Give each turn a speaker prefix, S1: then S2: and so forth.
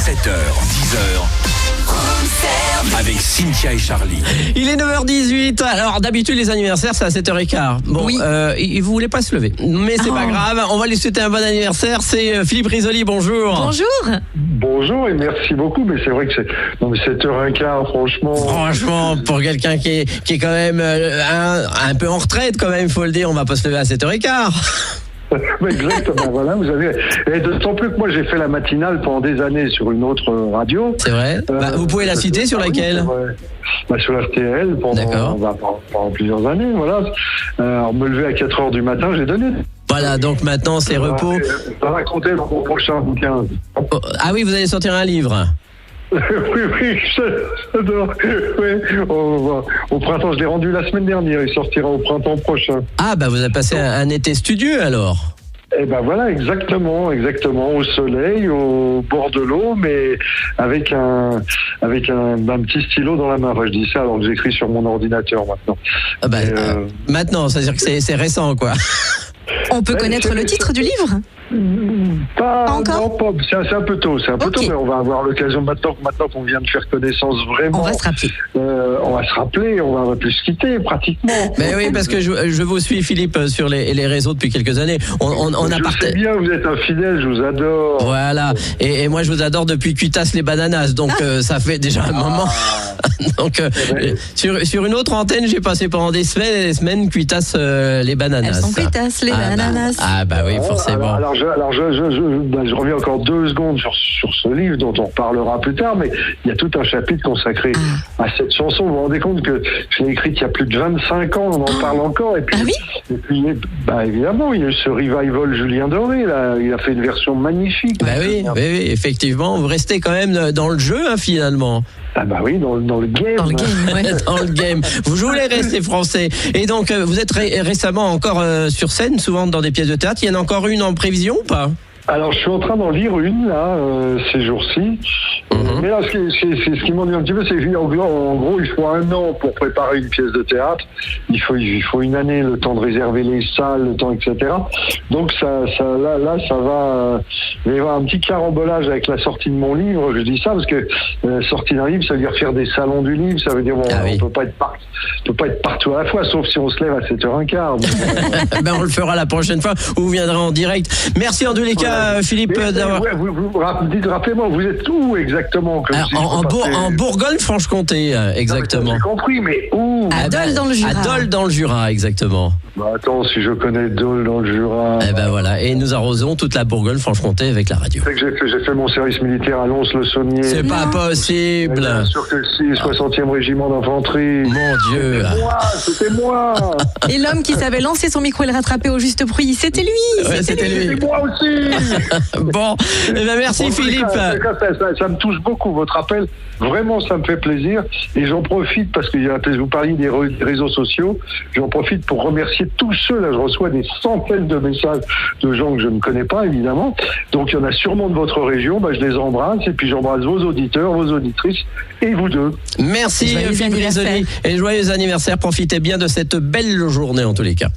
S1: 7h, 10h. Avec Cynthia et Charlie.
S2: Il est 9h18. Alors d'habitude les anniversaires c'est à 7h15. Bon,
S3: oui.
S2: Vous voulez pas se lever, mais c'est pas grave. On va lui souhaiter un bon anniversaire. C'est Philippe Risoli. Bonjour.
S3: Bonjour.
S4: Bonjour et merci beaucoup, mais c'est vrai que c'est 7h15, franchement.
S2: Franchement, pour quelqu'un qui est quand même un peu en retraite, quand même, faut le dire, on va pas se lever à 7h15.
S4: Exactement, voilà, vous avez. Et d'autant plus que moi j'ai fait la matinale pendant des années sur une autre radio.
S2: C'est vrai. Vous pouvez la citer sur laquelle?
S4: Sur RTL pendant plusieurs années, voilà. Alors me lever à 4h du matin, j'ai donné.
S2: Voilà, donc maintenant c'est repos.
S4: Ça va compter dans mon prochain bouquin.
S2: Ah oui, vous allez sortir un livre.
S4: Oui, j'adore. Oui, au printemps, je l'ai rendu la semaine dernière, il sortira au printemps prochain.
S2: Ah bah vous avez passé un été studieux alors.
S4: Eh ben voilà, exactement, au soleil, au bord de l'eau, mais avec un petit stylo dans la main. Enfin, je dis ça alors que j'écris sur mon ordinateur maintenant.
S2: Ah bah, maintenant, c'est-à-dire que c'est récent, quoi.
S3: On peut connaître le titre du livre ?
S4: Pas
S3: encore.
S4: Non, c'est un peu tôt, mais on va avoir l'occasion maintenant qu'on vient de faire connaissance vraiment.
S3: On va se rappeler.
S4: On va plus se quitter pratiquement.
S2: Mais oui, parce que je vous suis, Philippe, sur les réseaux depuis quelques années.
S4: Je sais bien, vous êtes un fidèle, je vous adore.
S2: Voilà, et moi je vous adore depuis Cuitas les bananas, donc ça fait déjà un moment. Donc sur une autre antenne, j'ai passé pendant des semaines et des semaines Cuitas les bananas.
S3: Elles sont Cuitas les bananas.
S2: Bah oui, forcément.
S4: Alors je reviens encore 2 secondes sur ce livre dont on reparlera plus tard, mais il y a tout un chapitre consacré à cette chanson. Vous vous rendez compte que je l'ai écrite il y a plus de 25 ans, on en parle encore. Et puis, évidemment, il y a eu ce revival Julien Doré, là, il a fait une version magnifique.
S2: Oui, effectivement, vous restez quand même dans le jeu, finalement.
S4: Ah bah oui, dans le game.
S3: Dans le game, ouais.
S2: Dans le game. Vous voulez rester français. Et donc, vous êtes récemment encore sur scène, souvent dans des pièces de théâtre. Il y en a encore une en prévision ou pas ?
S4: Alors, je suis en train d'en lire une, là, ces jours-ci. Mais là, ce qui m'ennuie un petit peu, c'est qu'en gros, il faut 1 an pour préparer une pièce de théâtre. Il faut 1 année, le temps de réserver les salles, le temps, etc. Donc, ça va... il va y avoir un petit carambolage avec la sortie de mon livre. Je dis ça parce que sortie d'un livre, ça veut dire faire des salons du livre. Ça veut dire, on peut pas être partout à la fois, sauf si on se lève à 7h15.
S2: On le fera la prochaine fois où vous viendrez en direct. Merci en tous les cas, Philippe.
S4: Rappelez-moi, vous êtes où exactement?
S2: En Bourgogne-Franche-Comté, exactement.
S4: J'ai compris, mais où?
S3: À Dole dans le Jura.
S2: À Dole dans le Jura, exactement.
S4: Attends, si je connais Dole dans le Jura.
S2: Voilà, et nous arrosons toute la Bourgogne-Franche-Comté avec la radio.
S4: C'est que j'ai fait mon service militaire à Lons-le-Saunier.
S2: C'est pas possible.
S4: Bien sûr que si, 60e régiment d'infanterie.
S2: Mon Dieu.
S4: C'était moi.
S3: Et l'homme qui savait lancer son micro et le rattraper au juste prix, c'était lui.
S2: C'était lui.
S4: C'était moi aussi.
S2: Bon, merci Philippe.
S4: Ça me touche beaucoup, votre appel. Vraiment, ça me fait plaisir. Et j'en profite, parce que vous parliez des réseaux sociaux, j'en profite pour remercier tous ceux, là je reçois des centaines de messages de gens que je ne connais pas, évidemment. Donc il y en a sûrement de votre région, je les embrasse, et puis j'embrasse vos auditeurs, vos auditrices, et vous deux.
S2: Merci Philippe Risoli, et joyeux anniversaire. Profitez bien de cette belle journée en tous les cas.